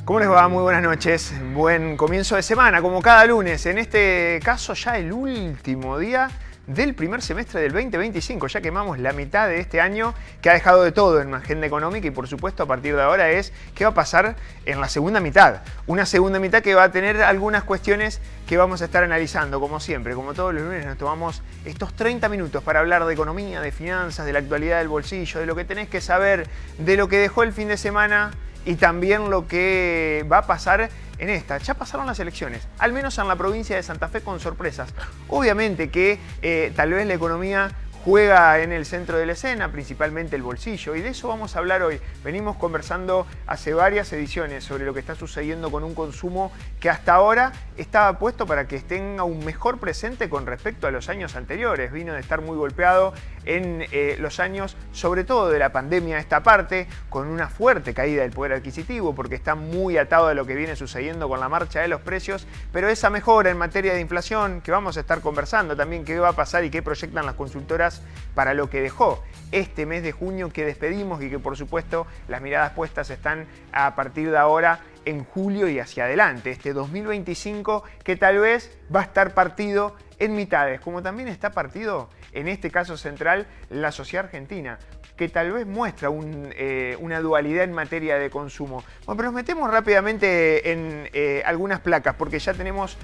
¿Cómo les va? Muy buenas noches. Buen comienzo de semana, como cada lunes. En este caso ya el último día del primer semestre del 2025. Ya quemamos la mitad de este año que ha dejado de todo en agenda económica y por supuesto a partir de ahora es qué va a pasar en la segunda mitad. Una segunda mitad que va a tener algunas cuestiones que vamos a estar analizando como siempre. Como todos los lunes nos tomamos estos 30 minutos para hablar de economía, de finanzas, de la actualidad del bolsillo, de lo que tenés que saber, de lo que dejó el fin de semana y también lo que va a pasar en esta. Ya pasaron las elecciones, al menos en la provincia de Santa Fe con sorpresas. Obviamente que tal vez la economía juega en el centro de la escena, principalmente el bolsillo, y de eso vamos a hablar hoy. Venimos conversando hace varias ediciones sobre lo que está sucediendo con un consumo que hasta ahora estaba puesto para que tenga un mejor presente con respecto a los años anteriores. Vino de estar muy golpeado en los años, sobre todo de la pandemia, esta parte, con una fuerte caída del poder adquisitivo, porque está muy atado a lo que viene sucediendo con la marcha de los precios, pero esa mejora en materia de inflación, que vamos a estar conversando también qué va a pasar y qué proyectan las consultoras para lo que dejó este mes de junio que despedimos y que por supuesto las miradas puestas están a partir de ahora en julio y hacia adelante, este 2025 que tal vez va a estar partido en mitades, como también está partido en este caso central la sociedad argentina, que tal vez muestra una dualidad en materia de consumo. Bueno, pero nos metemos rápidamente en algunas placas porque ya tenemos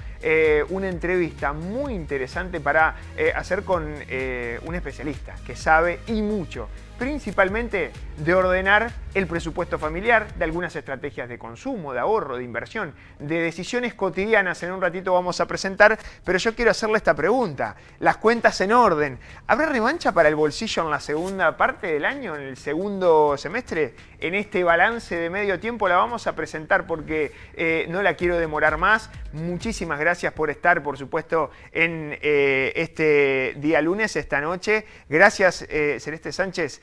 una entrevista muy interesante para hacer con un especialista que sabe y mucho, principalmente de ordenar el presupuesto familiar, de algunas estrategias de consumo, de ahorro, de inversión, de decisiones cotidianas. En un ratito vamos a presentar, pero yo quiero hacerle esta pregunta. Las cuentas en orden. ¿Habrá revancha para el bolsillo en la segunda parte del año, en el segundo semestre? En este balance de medio tiempo la vamos a presentar porque no la quiero demorar más. Muchísimas gracias por estar, por supuesto, en este día lunes, esta noche. Gracias, Celeste Sánchez,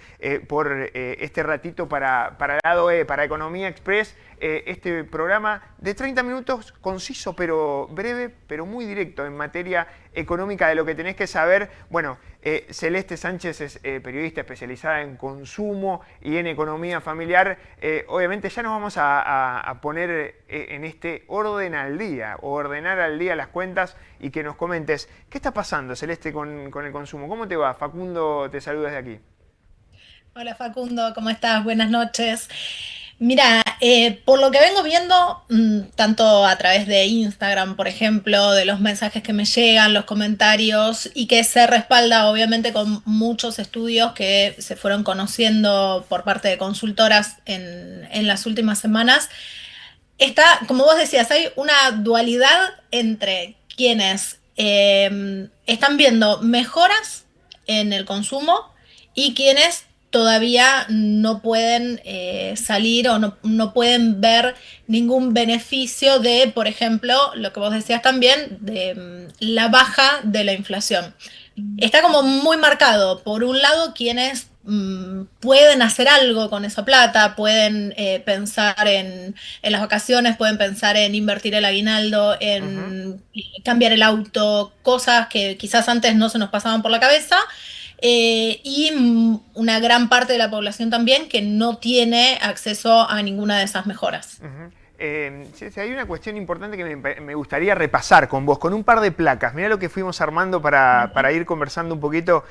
por este ratito para Lado E, para Economía Express, este programa de 30 minutos, conciso pero breve, pero muy directo en materia económica de lo que tenés que saber. Bueno, Celeste Sánchez es periodista especializada en consumo y en economía familiar. Obviamente ya nos vamos a poner en este orden al día, o ordenar al día las cuentas y que nos comentes qué está pasando, Celeste, con el consumo. ¿Cómo te va? Facundo te saluda desde aquí. Hola Facundo, ¿cómo estás? Buenas noches. Mira, por lo que vengo viendo, tanto a través de Instagram, por ejemplo, de los mensajes que me llegan, los comentarios, y que se respalda obviamente con muchos estudios que se fueron conociendo por parte de consultoras en las últimas semanas, está, como vos decías, hay una dualidad entre quienes están viendo mejoras en el consumo y quienes todavía no pueden salir o no pueden ver ningún beneficio de, por ejemplo, lo que vos decías también, de la baja de la inflación. Está como muy marcado, por un lado, quienes pueden hacer algo con esa plata, pueden pensar en las vacaciones, pueden pensar en invertir el aguinaldo, Ujú. en cambiar el auto, cosas que quizás antes no se nos pasaban por la cabeza. Y una gran parte de la población también que no tiene acceso a ninguna de esas mejoras. Ujú. Sí, sí, hay una cuestión importante que me gustaría repasar con vos, con un par de placas. Mirá lo que fuimos armando para ir conversando un poquito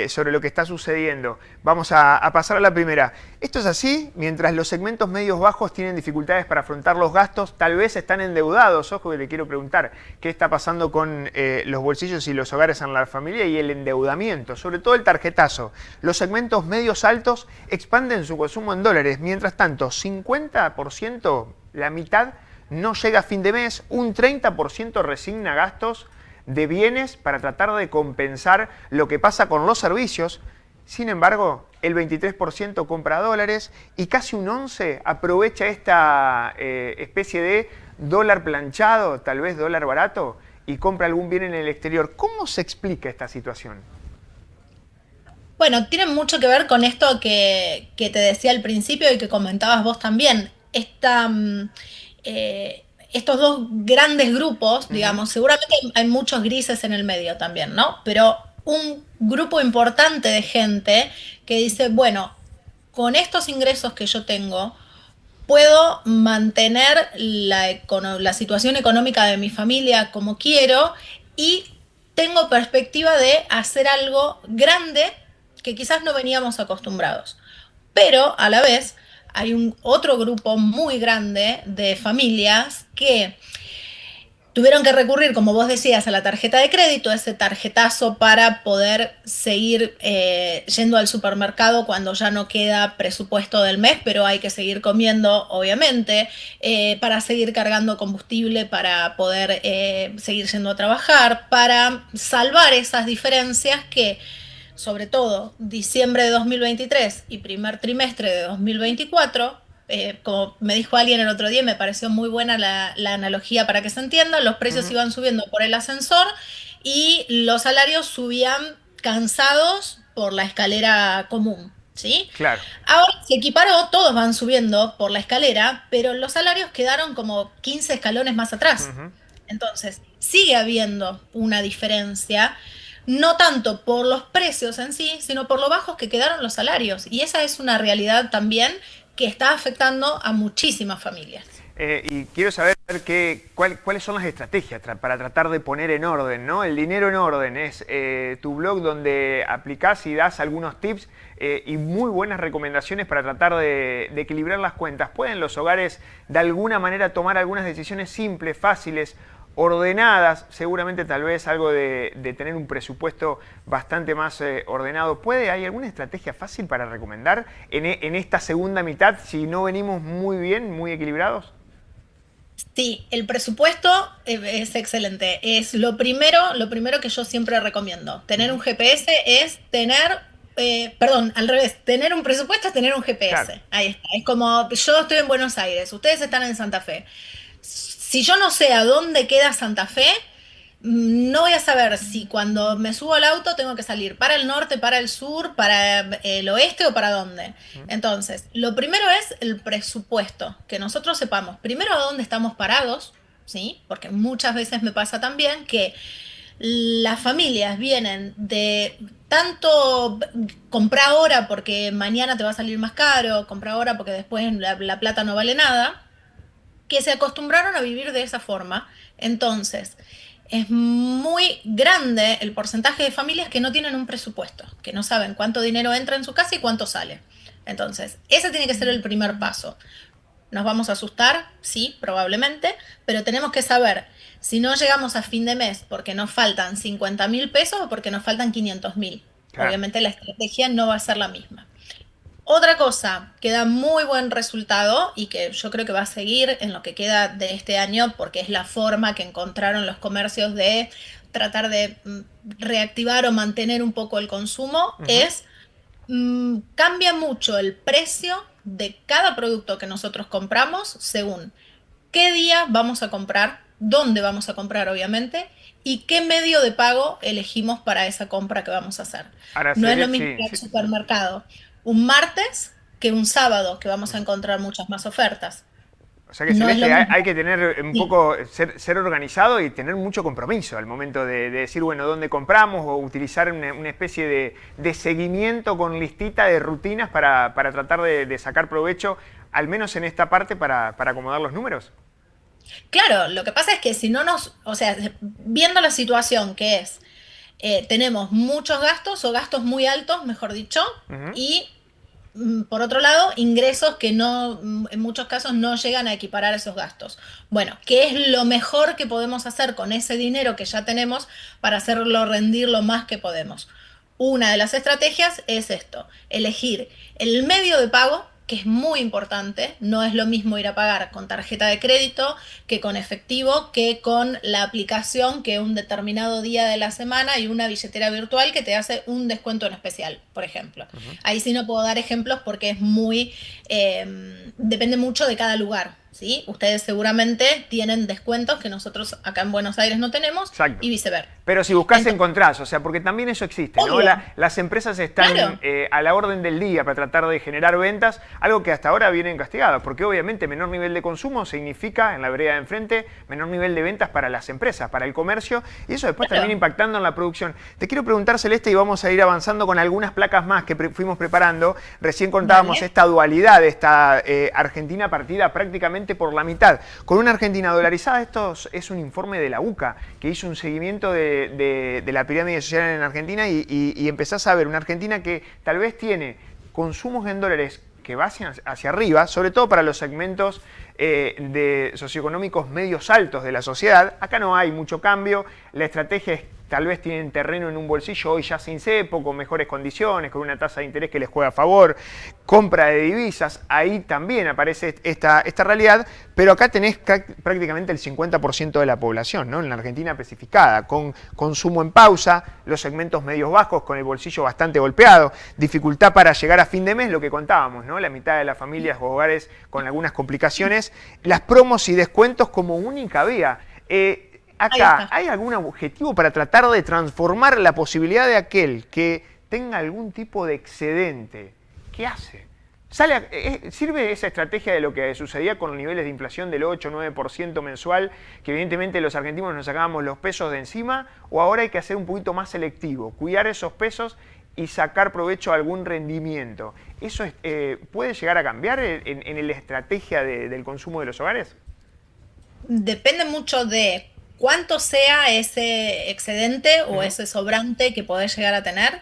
sobre lo que está sucediendo. Vamos a pasar a la primera. Esto es así, mientras los segmentos medios bajos tienen dificultades para afrontar los gastos, tal vez están endeudados. Ojo que le quiero preguntar qué está pasando con los bolsillos y los hogares en la familia y el endeudamiento, sobre todo el tarjetazo. Los segmentos medios altos expanden su consumo en dólares, mientras tanto 50%, la mitad, no llega a fin de mes, un 30% resigna gastos de bienes para tratar de compensar lo que pasa con los servicios. Sin embargo, el 23% compra dólares y casi un 11% aprovecha esta especie de dólar planchado, tal vez dólar barato, y compra algún bien en el exterior. ¿Cómo se explica esta situación? Bueno, tiene mucho que ver con esto que te decía al principio y que comentabas vos también. Estos dos grandes grupos, Ujú. digamos, seguramente hay muchos grises en el medio también, ¿no? Pero un grupo importante de gente que dice, bueno, con estos ingresos que yo tengo, puedo mantener la situación económica de mi familia como quiero y tengo perspectiva de hacer algo grande que quizás no veníamos acostumbrados. Pero a la vez hay un otro grupo muy grande de familias que tuvieron que recurrir, como vos decías, a la tarjeta de crédito, ese tarjetazo para poder seguir yendo al supermercado cuando ya no queda presupuesto del mes, pero hay que seguir comiendo, obviamente, para seguir cargando combustible, para poder seguir yendo a trabajar, para salvar esas diferencias que, sobre todo, diciembre de 2023 y primer trimestre de 2024, como me dijo alguien el otro día, me pareció muy buena la analogía para que se entienda, los precios Ujú. iban subiendo por el ascensor y los salarios subían cansados por la escalera común, ¿sí? Claro. Ahora se equiparó, todos van subiendo por la escalera, pero los salarios quedaron como 15 escalones más atrás. Ujú. Entonces, sigue habiendo una diferencia, no tanto por los precios en sí, sino por lo bajos que quedaron los salarios. Y esa es una realidad también que está afectando a muchísimas familias. Y quiero saber cuáles son las estrategias para tratar de poner en orden, ¿no? El dinero en orden es tu blog donde aplicás y das algunos tips y muy buenas recomendaciones para tratar de equilibrar las cuentas. ¿Pueden los hogares de alguna manera tomar algunas decisiones simples, fáciles, ordenadas? Seguramente tal vez algo de tener un presupuesto bastante más ordenado. ¿Hay alguna estrategia fácil para recomendar en esta segunda mitad si no venimos muy bien, muy equilibrados? Sí, el presupuesto es excelente. Es lo primero que yo siempre recomiendo. Tener un Ujú. GPS es tener, perdón, al revés, tener un presupuesto es tener un Claro. GPS. Ahí está. Es como yo estoy en Buenos Aires, ustedes están en Santa Fe. Si yo no sé a dónde queda Santa Fe, no voy a saber si cuando me subo al auto tengo que salir para el norte, para el sur, para el oeste o para dónde. Ujú. Entonces, lo primero es el presupuesto, que nosotros sepamos primero a dónde estamos parados, ¿sí? Porque muchas veces me pasa también que las familias vienen de tanto comprar ahora porque mañana te va a salir más caro, comprar ahora porque después la plata no vale nada, que se acostumbraron a vivir de esa forma. Entonces, es muy grande el porcentaje de familias que no tienen un presupuesto, que no saben cuánto dinero entra en su casa y cuánto sale. Entonces, ese tiene que ser el primer paso. ¿Nos vamos a asustar? Sí, probablemente, pero tenemos que saber si no llegamos a fin de mes porque nos faltan 50.000 pesos o porque nos faltan 500.000. Claro. Obviamente la estrategia no va a ser la misma. Otra cosa que da muy buen resultado y que yo creo que va a seguir en lo que queda de este año porque es la forma que encontraron los comercios de tratar de reactivar o mantener un poco el consumo Ujú. es cambia mucho el precio de cada producto que nosotros compramos según qué día vamos a comprar, dónde vamos a comprar obviamente y qué medio de pago elegimos para esa compra que vamos a hacer. Ahora No es lo sería, mismo sí, ir al sí. supermercado un martes que un sábado que vamos a Ujú. encontrar muchas más ofertas. O sea que No es lo Celeste, mismo. hay que tener un Sí. poco, ser organizado y tener mucho compromiso al momento de decir, bueno, dónde compramos o utilizar una especie de seguimiento con listita de rutinas para tratar de sacar provecho, al menos en esta parte, para acomodar los números. Claro, lo que pasa es que si no nos, o sea, viendo la situación que es, tenemos muchos gastos o gastos muy altos, mejor dicho, Ujú. y por otro lado, ingresos que no, en muchos casos no llegan a equiparar esos gastos. Bueno, ¿qué es lo mejor que podemos hacer con ese dinero que ya tenemos para hacerlo rendir lo más que podemos? Una de las estrategias es esto, elegir el medio de pago, que es muy importante. No es lo mismo ir a pagar con tarjeta de crédito que con efectivo, que con la aplicación que un determinado día de la semana y una billetera virtual que te hace un descuento en especial, por ejemplo. Ujú. Ahí sí no puedo dar ejemplos porque es muy, depende mucho de cada lugar, ¿sí? Ustedes seguramente tienen descuentos que nosotros acá en Buenos Aires no tenemos Exacto. y viceversa. Pero si buscas Entonces, encontrás, o sea, porque también eso existe, ¿no? obvio, Las empresas están claro, a la orden del día para tratar de generar ventas, algo que hasta ahora vienen castigadas, porque obviamente menor nivel de consumo significa, en la vereda de enfrente, menor nivel de ventas para las empresas, para el comercio, y eso después termina claro. impactando en la producción. Te quiero preguntar, Celeste, y vamos a ir avanzando con algunas placas más que fuimos preparando. Recién contábamos Dale. esta dualidad, esta Argentina partida prácticamente por la mitad. Con una Argentina dolarizada, esto es un informe de la UCA, que hizo un seguimiento de la pirámide social en Argentina y empezás a ver una Argentina que tal vez tiene consumos en dólares que va hacia arriba, sobre todo para los segmentos de socioeconómicos medios altos de la sociedad. Acá no hay mucho cambio, la estrategia es tal vez tienen terreno en un bolsillo hoy ya sin cepo, con mejores condiciones, con una tasa de interés que les juega a favor, compra de divisas, ahí también aparece esta realidad, pero acá tenés prácticamente el 50% de la población, ¿no? En la Argentina especificada, con consumo en pausa, los segmentos medios bajos con el bolsillo bastante golpeado, dificultad para llegar a fin de mes, lo que contábamos, ¿no? La mitad de las familias o hogares con algunas complicaciones, las promos y descuentos como única vía. Ahí Acá, está. ¿hay algún objetivo para tratar de transformar la posibilidad de aquel que tenga algún tipo de excedente? ¿Qué hace? ¿Sirve esa estrategia de lo que sucedía con los niveles de inflación del 8-9% mensual, que evidentemente los argentinos nos sacábamos los pesos de encima? ¿O ahora hay que hacer un poquito más selectivo, cuidar esos pesos y sacar provecho a algún rendimiento? ¿Eso puede llegar a cambiar en la estrategia del consumo de los hogares? Depende mucho de cuánto sea ese excedente o Ujú. ese sobrante que podés llegar a tener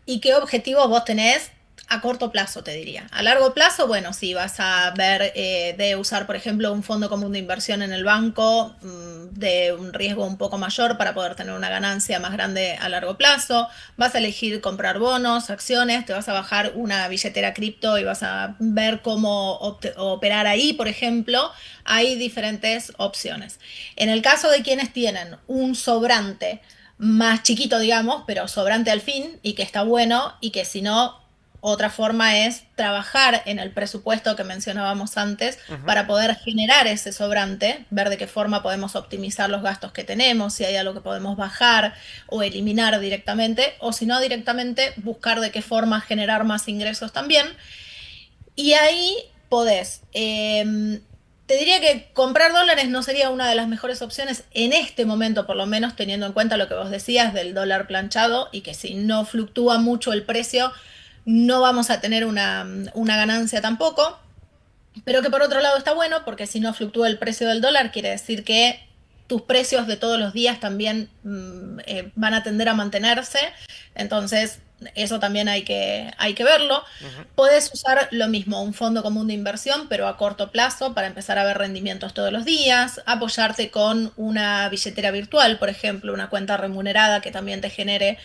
y qué objetivos vos tenés a corto plazo, te diría. A largo plazo, bueno, si vas a ver de usar, por ejemplo, un fondo común de inversión en el banco, de un riesgo un poco mayor para poder tener una ganancia más grande a largo plazo, vas a elegir comprar bonos, acciones, te vas a bajar una billetera cripto y vas a ver cómo operar ahí, por ejemplo. Hay diferentes opciones. En el caso de quienes tienen un sobrante más chiquito, digamos, pero sobrante al fin y que está bueno y que si no, otra forma es trabajar en el presupuesto que mencionábamos antes Ujú. para poder generar ese sobrante, ver de qué forma podemos optimizar los gastos que tenemos, si hay algo que podemos bajar o eliminar directamente, o si no directamente buscar de qué forma generar más ingresos también. Y ahí podés. Te diría que comprar dólares no sería una de las mejores opciones en este momento, por lo menos teniendo en cuenta lo que vos decías del dólar planchado y que si no fluctúa mucho el precio, no vamos a tener una ganancia tampoco. Pero que por otro lado está bueno porque si no fluctúa el precio del dólar, quiere decir que tus precios de todos los días también van a tender a mantenerse. Entonces, eso también hay que verlo. Ujú. Puedes usar lo mismo, un fondo común de inversión, pero a corto plazo para empezar a ver rendimientos todos los días, apoyarte con una billetera virtual, por ejemplo, una cuenta remunerada que también te genere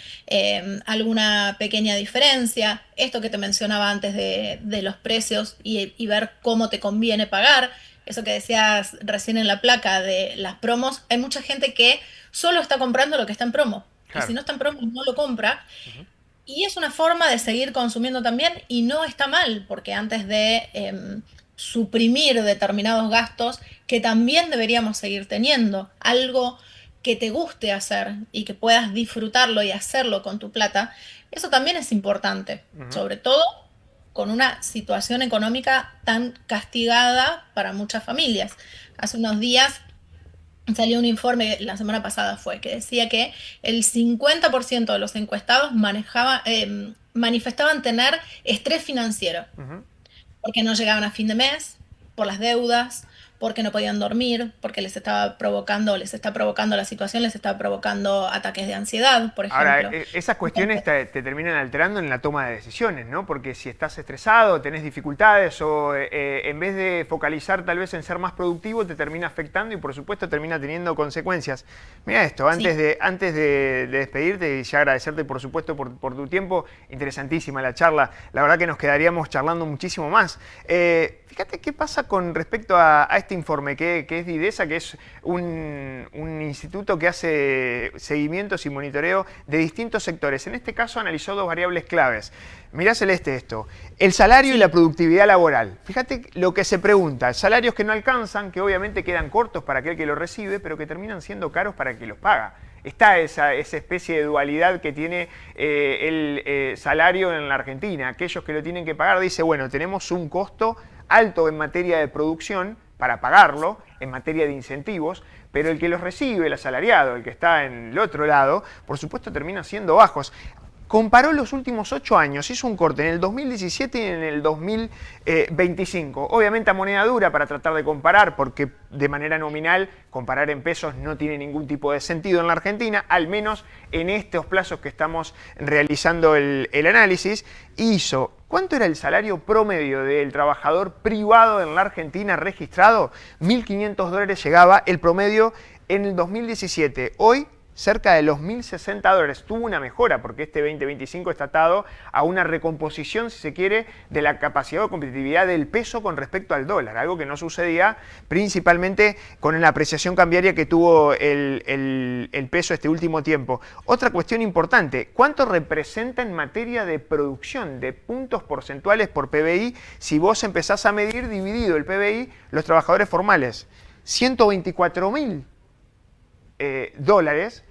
alguna pequeña diferencia. Esto que te mencionaba antes de los precios y ver cómo te conviene pagar. Eso que decías recién en la placa de las promos, hay mucha gente que solo está comprando lo que está en promo. Y si Claro. no está en promo, no lo compra. Ujú. Y es una forma de seguir consumiendo también y no está mal, porque antes de suprimir determinados gastos que también deberíamos seguir teniendo, algo que te guste hacer y que puedas disfrutarlo y hacerlo con tu plata, eso también es importante, Ujú. sobre todo con una situación económica tan castigada para muchas familias. Hace unos días salió un informe, la semana pasada fue, que decía que el 50% de los encuestados manifestaban tener estrés financiero, Ujú. porque no llegaban a fin de mes, por las deudas, porque no podían dormir, porque les está provocando la situación, les está provocando ataques de ansiedad, por Ahora, ejemplo. esas cuestiones Entonces, te terminan alterando en la toma de decisiones, ¿no? Porque si estás estresado, tenés dificultades o en vez de focalizar tal vez en ser más productivo, te termina afectando y por supuesto termina teniendo consecuencias. Mira esto, sí. antes de despedirte y ya agradecerte por supuesto por tu tiempo, interesantísima la charla, la verdad que nos quedaríamos charlando muchísimo más. Fíjate qué pasa con respecto a este informe que es Didesa, que es un instituto que hace seguimientos y monitoreo de distintos sectores. En este caso analizó dos variables claves. Mirá, Celeste, esto. El salario y la productividad laboral. Fíjate lo que se pregunta. Salarios que no alcanzan, que obviamente quedan cortos para aquel que los recibe, pero que terminan siendo caros para el que los paga. Está esa especie de dualidad que tiene el salario en la Argentina. Aquellos que lo tienen que pagar, dice, bueno, tenemos un costo alto en materia de producción para pagarlo, en materia de incentivos, pero el que los recibe, el asalariado, el que está en el otro lado, por supuesto termina siendo bajos. Comparó los últimos 8 años, hizo un corte en el 2017 y en el 2025. Obviamente a moneda dura para tratar de comparar, porque de manera nominal comparar en pesos no tiene ningún tipo de sentido en la Argentina, al menos en estos plazos que estamos realizando el análisis. Hizo, ¿cuánto era el salario promedio del trabajador privado en la Argentina registrado? $1.500 llegaba el promedio en el 2017. Hoy, cerca de los $1.060. Tuvo una mejora porque este 2025 está atado a una recomposición, si se quiere, de la capacidad de competitividad del peso con respecto al dólar, algo que no sucedía principalmente con la apreciación cambiaria que tuvo el peso este último tiempo. Otra cuestión importante, ¿cuánto representa en materia de producción, de puntos porcentuales por PBI, si vos empezás a medir dividido el PBI los trabajadores formales? 124.000 dólares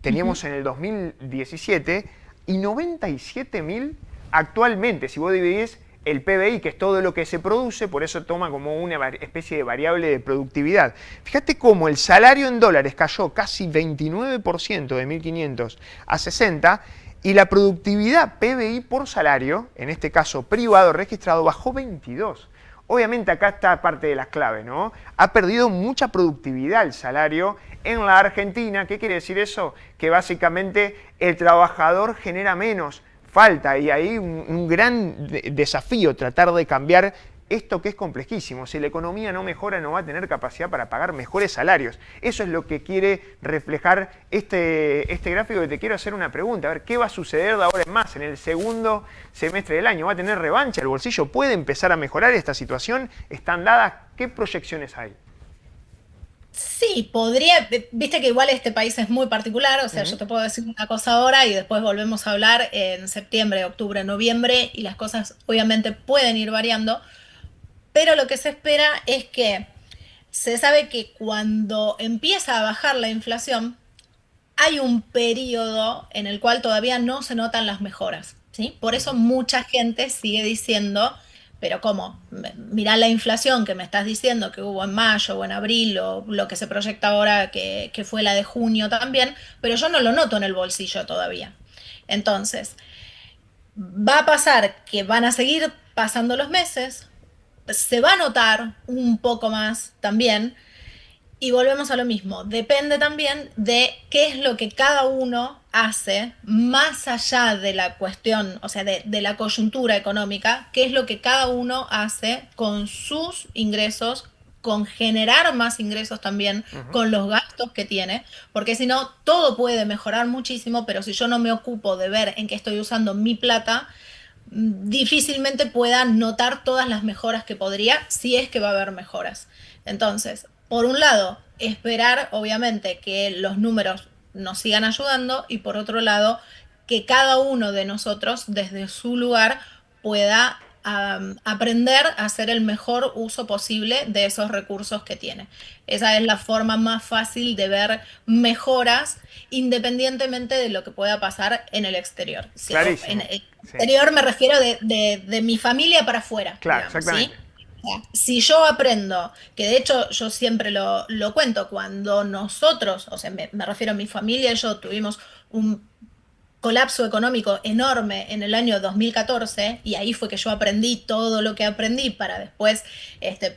teníamos en el 2017 y 97.000 actualmente. Si vos dividís el PBI, que es todo lo que se produce, por eso toma como una especie de variable de productividad. Fíjate cómo el salario en dólares cayó casi 29% de 1.500 a 60 y la productividad PBI por salario, en este caso privado registrado, bajó 22. Obviamente acá está parte de las claves, ¿no? Ha perdido mucha productividad el salario en la Argentina. ¿Qué quiere decir eso? Que básicamente el trabajador genera menos, falta, y ahí un gran desafío tratar de cambiar esto que es complejísimo. Si la economía no mejora, no va a tener capacidad para pagar mejores salarios. Eso es lo que quiere reflejar este gráfico, que te quiero hacer una pregunta. A ver, ¿qué va a suceder de ahora en más en el segundo semestre del año? ¿Va a tener revancha el bolsillo? ¿Puede empezar a mejorar esta situación? ¿Están dadas? ¿Qué proyecciones hay? Sí, podría, viste que igual este país es muy particular, o sea, yo te puedo decir una cosa ahora y después volvemos a hablar en septiembre, octubre, noviembre y las cosas obviamente pueden ir variando, pero lo que se espera es que se sabe que cuando empieza a bajar la inflación, hay un periodo en el cual todavía no se notan las mejoras, ¿sí? Por eso mucha gente sigue diciendo, pero ¿cómo? Mirá la inflación que me estás diciendo que hubo en mayo o en abril o lo que se proyecta ahora que fue la de junio también, pero yo no lo noto en el bolsillo todavía. Entonces, va a pasar que van a seguir pasando los meses, se va a notar un poco más también, y volvemos a lo mismo, depende también de qué es lo que cada uno hace más allá de la cuestión, o sea, de la coyuntura económica, qué es lo que cada uno hace con sus ingresos, con generar más ingresos también, con los gastos que tiene, porque si no, todo puede mejorar muchísimo, pero si yo no me ocupo de ver en qué estoy usando mi plata, difícilmente pueda notar todas las mejoras que podría, si es que va a haber mejoras. Entonces, por un lado, esperar, obviamente, que los números nos sigan ayudando y por otro lado, que cada uno de nosotros, desde su lugar, pueda aprender a hacer el mejor uso posible de esos recursos que tiene. Esa es la forma más fácil de ver mejoras independientemente de lo que pueda pasar en el exterior. En Clarísimo. el Sí. exterior me refiero de mi familia para afuera, Claro, digamos, ¿sí? exactamente. Si yo aprendo, que de hecho yo siempre lo cuento, cuando nosotros, o sea, me refiero a mi familia, yo tuvimos un colapso económico enorme en el año 2014 y ahí fue que yo aprendí todo lo que aprendí para después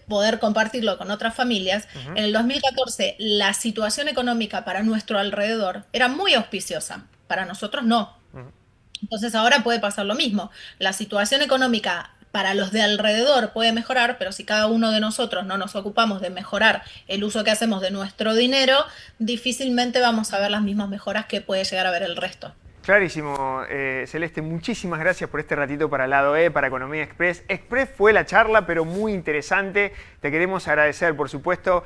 poder compartirlo con otras familias. En el 2014 la situación económica para nuestro alrededor era muy auspiciosa, para nosotros no. Entonces ahora puede pasar lo mismo. La situación económica para los de alrededor puede mejorar, pero si cada uno de nosotros no nos ocupamos de mejorar el uso que hacemos de nuestro dinero, difícilmente vamos a ver las mismas mejoras que puede llegar a ver el resto. Clarísimo, Celeste, muchísimas gracias por este ratito para Lado E, para Economía Express. Express fue la charla, pero muy interesante. Te queremos agradecer, por supuesto,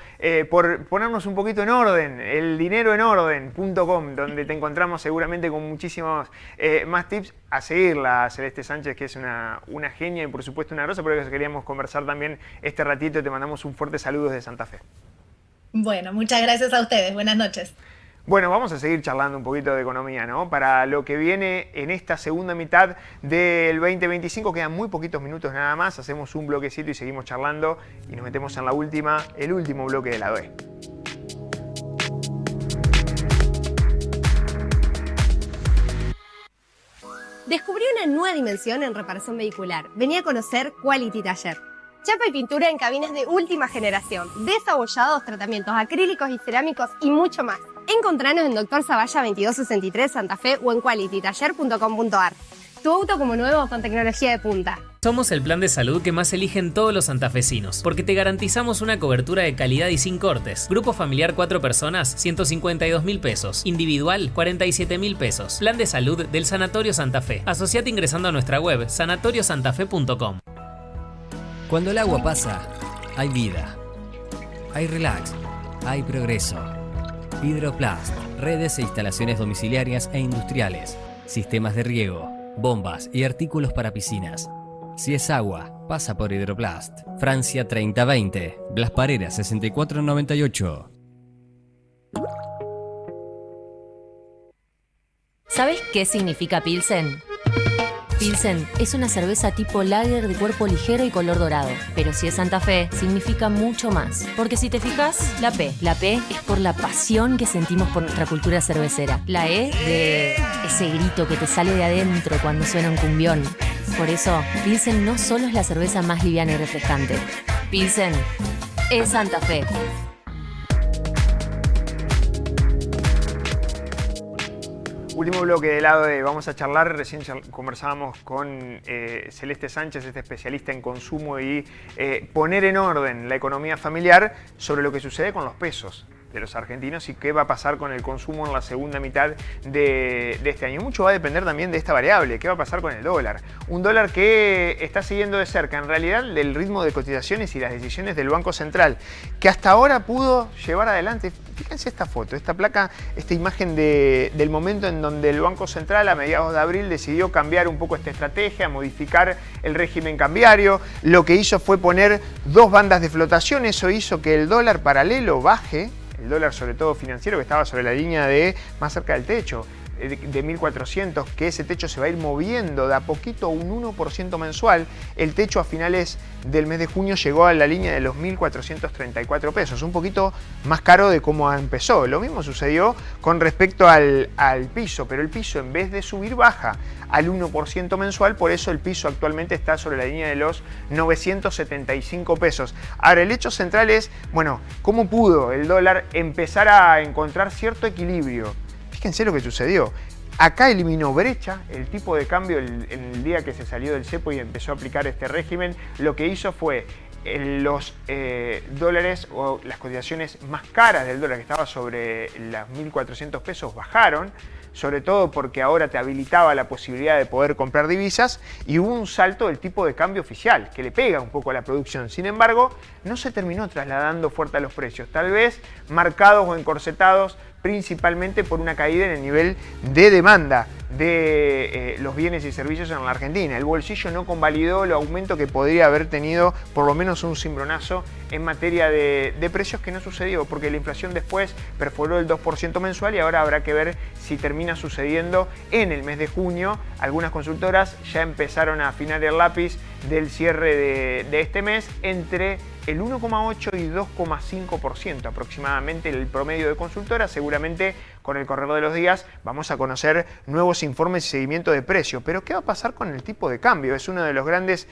por ponernos un poquito en orden, eldineroenorden.com, donde te encontramos seguramente con muchísimos más tips. A seguirla, Celeste Sánchez, que es una genia y por supuesto una rosa, por eso queríamos conversar también este ratito. Te mandamos un fuerte saludo desde Santa Fe. Bueno, muchas gracias a ustedes. Buenas noches. Bueno, vamos a seguir charlando un poquito de economía, ¿no? Para lo que viene en esta segunda mitad del 2025, quedan muy poquitos minutos nada más, hacemos un bloquecito y seguimos charlando y nos metemos en el último bloque de Lado E. Descubrí una nueva dimensión en reparación vehicular. Venía a conocer Quality Taller. Chapa y pintura en cabinas de última generación, desabollados, tratamientos acrílicos y cerámicos y mucho más. Encontranos en Dr. Zavalla 2263 Santa Fe o en qualitytaller.com.ar. Tu auto como nuevo con tecnología de punta. Somos el plan de salud que más eligen todos los santafesinos, porque te garantizamos una cobertura de calidad y sin cortes. Grupo familiar 4 personas, 152.000 pesos. Individual, 47.000 pesos. Plan de salud del Sanatorio Santa Fe. Asociate ingresando a nuestra web, sanatoriosantafe.com. Cuando el agua pasa, hay vida. Hay relax. Hay progreso. Hidroplast, redes e instalaciones domiciliarias e industriales, sistemas de riego, bombas y artículos para piscinas. Si es agua, pasa por Hidroplast. Francia 3020, Blas Pareras 6498. ¿Sabes qué significa Pilsen? Pilsen es una cerveza tipo lager de cuerpo ligero y color dorado. Pero si es Santa Fe, significa mucho más. Porque si te fijas, la P es por la pasión que sentimos por nuestra cultura cervecera. La E de ese grito que te sale de adentro cuando suena un cumbión. Por eso, Pilsen no solo es la cerveza más liviana y refrescante. Pilsen es Santa Fe. Último bloque de Lado E, vamos a charlar, recién conversábamos con Celeste Sánchez, este especialista en consumo y poner en orden la economía familiar sobre lo que sucede con los pesos de los argentinos y qué va a pasar con el consumo en la segunda mitad de este año. Mucho va a depender también de esta variable, qué va a pasar con el dólar. Un dólar que está siguiendo de cerca, en realidad, del ritmo de cotizaciones y las decisiones del Banco Central, que hasta ahora pudo llevar adelante. Fíjense esta foto, esta placa, esta imagen del momento en donde el Banco Central a mediados de abril decidió cambiar un poco esta estrategia, modificar el régimen cambiario. Lo que hizo fue poner 2 bandas de flotación, eso hizo que el dólar paralelo baje, el dólar sobre todo financiero que estaba sobre la línea de más cerca del techo, de 1400, que ese techo se va a ir moviendo de a poquito un 1% mensual. El techo a finales del mes de junio llegó a la línea de los 1.434 pesos, un poquito más caro de cómo empezó. Lo mismo sucedió con respecto al piso, pero el piso en vez de subir baja al 1% mensual, por eso el piso actualmente está sobre la línea de los 975 pesos. Ahora, el hecho central es, bueno, ¿cómo pudo el dólar empezar a encontrar cierto equilibrio? Fíjense lo que sucedió. Acá eliminó brecha, el tipo de cambio el día que se salió del cepo y empezó a aplicar este régimen. Lo que hizo fue los dólares o las cotizaciones más caras del dólar, que estaba sobre las 1.400 pesos, bajaron, sobre todo porque ahora te habilitaba la posibilidad de poder comprar divisas y hubo un salto del tipo de cambio oficial que le pega un poco a la producción. Sin embargo, no se terminó trasladando fuerte a los precios, tal vez marcados o encorsetados principalmente por una caída en el nivel de demanda de los bienes y servicios en la Argentina. El bolsillo no convalidó el aumento que podría haber tenido por lo menos un cimbronazo en materia de precios, que no sucedió porque la inflación después perforó el 2% mensual y ahora habrá que ver si termina sucediendo en el mes de junio. Algunas consultoras ya empezaron a afinar el lápiz del cierre de este mes entre el 1,8 y 2,5% aproximadamente el promedio de consultoras. Seguramente con el correr de los días vamos a conocer nuevos informes y seguimiento de precios. Pero ¿qué va a pasar con el tipo de cambio? Es uno de los grandes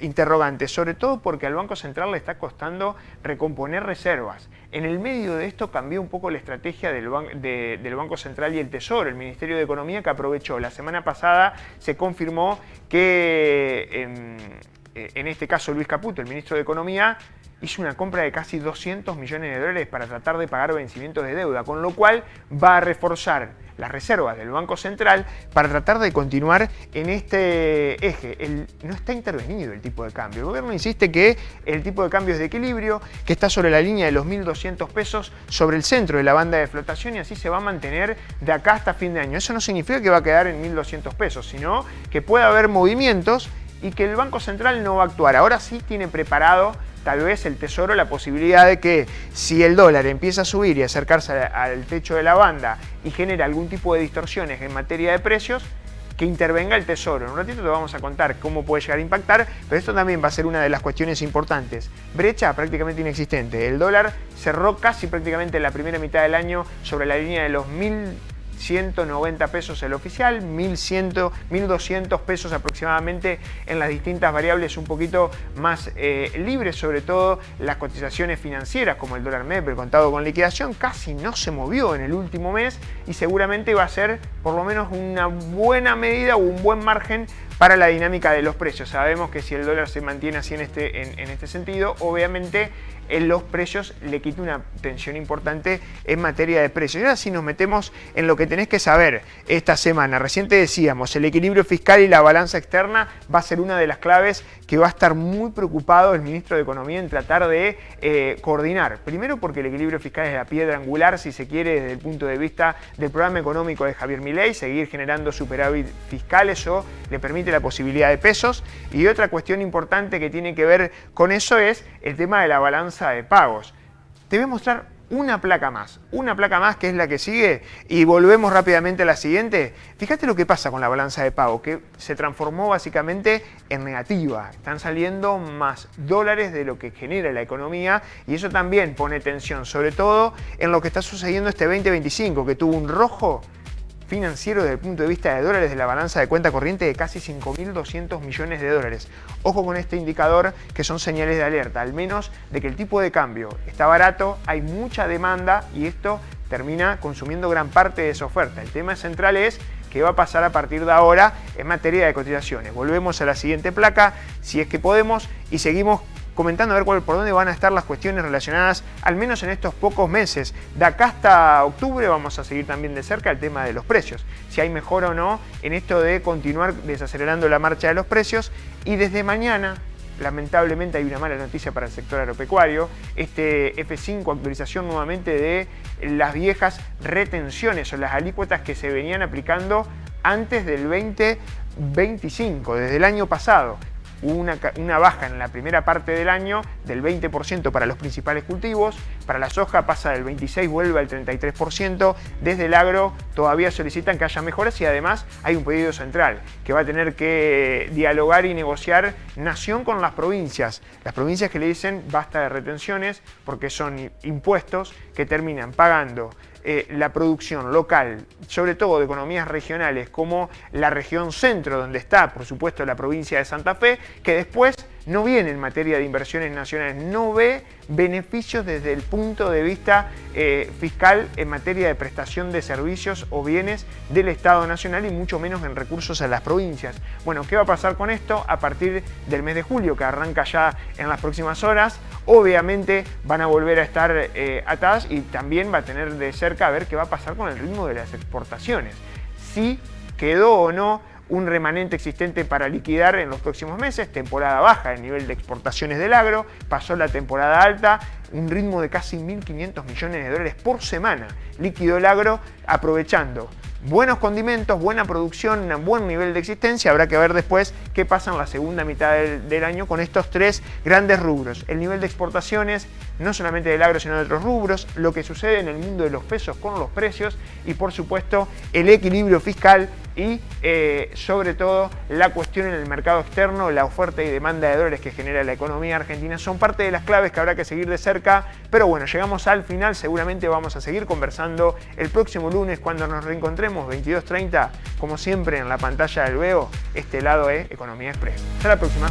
interrogantes, sobre todo porque al Banco Central le está costando recomponer reservas. En el medio de esto cambió un poco la estrategia del Banco Central y el Tesoro, el Ministerio de Economía, que aprovechó. La semana pasada se confirmó que en este caso Luis Caputo, el ministro de Economía, hizo una compra de casi 200 millones de dólares para tratar de pagar vencimientos de deuda, con lo cual va a reforzar las reservas del Banco Central para tratar de continuar en este eje. No está intervenido el tipo de cambio. El gobierno insiste que el tipo de cambio es de equilibrio, que está sobre la línea de los 1.200 pesos sobre el centro de la banda de flotación y así se va a mantener de acá hasta fin de año. Eso no significa que va a quedar en 1.200 pesos, sino que puede haber movimientos y que el Banco Central no va a actuar. Ahora sí tiene preparado tal vez el Tesoro la posibilidad de que si el dólar empieza a subir y acercarse al techo de la banda y genera algún tipo de distorsiones en materia de precios, que intervenga el Tesoro. En un ratito te vamos a contar cómo puede llegar a impactar, pero esto también va a ser una de las cuestiones importantes. Brecha prácticamente inexistente. El dólar cerró casi prácticamente la primera mitad del año sobre la línea de los 1.190 pesos el oficial, 1.200 pesos aproximadamente en las distintas variables un poquito más libres, sobre todo las cotizaciones financieras como el dólar MEP, el contado con liquidación, casi no se movió en el último mes y seguramente va a ser por lo menos una buena medida o un buen margen para la dinámica de los precios. Sabemos que si el dólar se mantiene así en este sentido, obviamente en los precios le quita una tensión importante en materia de precios. Y ahora sí nos metemos en lo que tenés que saber esta semana. Recién te decíamos, el equilibrio fiscal y la balanza externa va a ser una de las claves que va a estar muy preocupado el ministro de Economía en tratar de coordinar. Primero porque el equilibrio fiscal es la piedra angular, si se quiere, desde el punto de vista del programa económico de Javier Milei, seguir generando superávit fiscal, eso le permite la posibilidad de pesos. Y otra cuestión importante que tiene que ver con eso es el tema de la balanza de pagos. Te voy a mostrar una placa más que es la que sigue y volvemos rápidamente a la siguiente. Fíjate lo que pasa con la balanza de pago, que se transformó básicamente en negativa. Están saliendo más dólares de lo que genera la economía y eso también pone tensión, sobre todo en lo que está sucediendo este 2025, que tuvo un rojo financiero desde el punto de vista de dólares de la balanza de cuenta corriente de casi 5.200 millones de dólares. Ojo con este indicador, que son señales de alerta, al menos de que el tipo de cambio está barato, hay mucha demanda y esto termina consumiendo gran parte de esa oferta. El tema central es qué va a pasar a partir de ahora en materia de cotizaciones. Volvemos a la siguiente placa, si es que podemos, y seguimos comentando a ver por dónde van a estar las cuestiones relacionadas, al menos en estos pocos meses. De acá hasta octubre vamos a seguir también de cerca el tema de los precios, si hay mejora o no en esto de continuar desacelerando la marcha de los precios. Y desde mañana, lamentablemente, hay una mala noticia para el sector agropecuario. Este F5, actualización nuevamente de las viejas retenciones o las alícuotas que se venían aplicando antes del 2025, desde el año pasado. Hubo una baja en la primera parte del año del 20% para los principales cultivos, para la soja pasa del 26%, vuelve al 33%, desde el agro todavía solicitan que haya mejoras y además hay un pedido central que va a tener que dialogar y negociar Nación con las provincias que le dicen basta de retenciones porque son impuestos que terminan pagando la producción local, sobre todo de economías regionales como la región centro, donde está, por supuesto, la provincia de Santa Fe, que después no viene en materia de inversiones nacionales, no ve beneficios desde el punto de vista fiscal en materia de prestación de servicios o bienes del Estado Nacional y mucho menos en recursos a las provincias. Bueno, ¿qué va a pasar con esto? A partir del mes de julio, que arranca ya en las próximas horas, obviamente van a volver a estar atadas y también va a tener de cerca a ver qué va a pasar con el ritmo de las exportaciones. Si quedó o no un remanente existente para liquidar en los próximos meses, temporada baja el nivel de exportaciones del agro, pasó la temporada alta, un ritmo de casi 1.500 millones de dólares por semana, liquidó el agro aprovechando buenos condimentos, buena producción, un buen nivel de existencia. Habrá que ver después qué pasa en la segunda mitad del año con estos tres grandes rubros. El nivel de exportaciones, no solamente del agro, sino de otros rubros, lo que sucede en el mundo de los pesos con los precios y, por supuesto, el equilibrio fiscal y, sobre todo, la cuestión en el mercado externo, la oferta y demanda de dólares que genera la economía argentina. Son parte de las claves que habrá que seguir de cerca. Pero bueno, llegamos al final. Seguramente vamos a seguir conversando el próximo lunes cuando nos reencontremos 22:30, como siempre en la pantalla del Veo. Este lado es Economía Express. Hasta la próxima.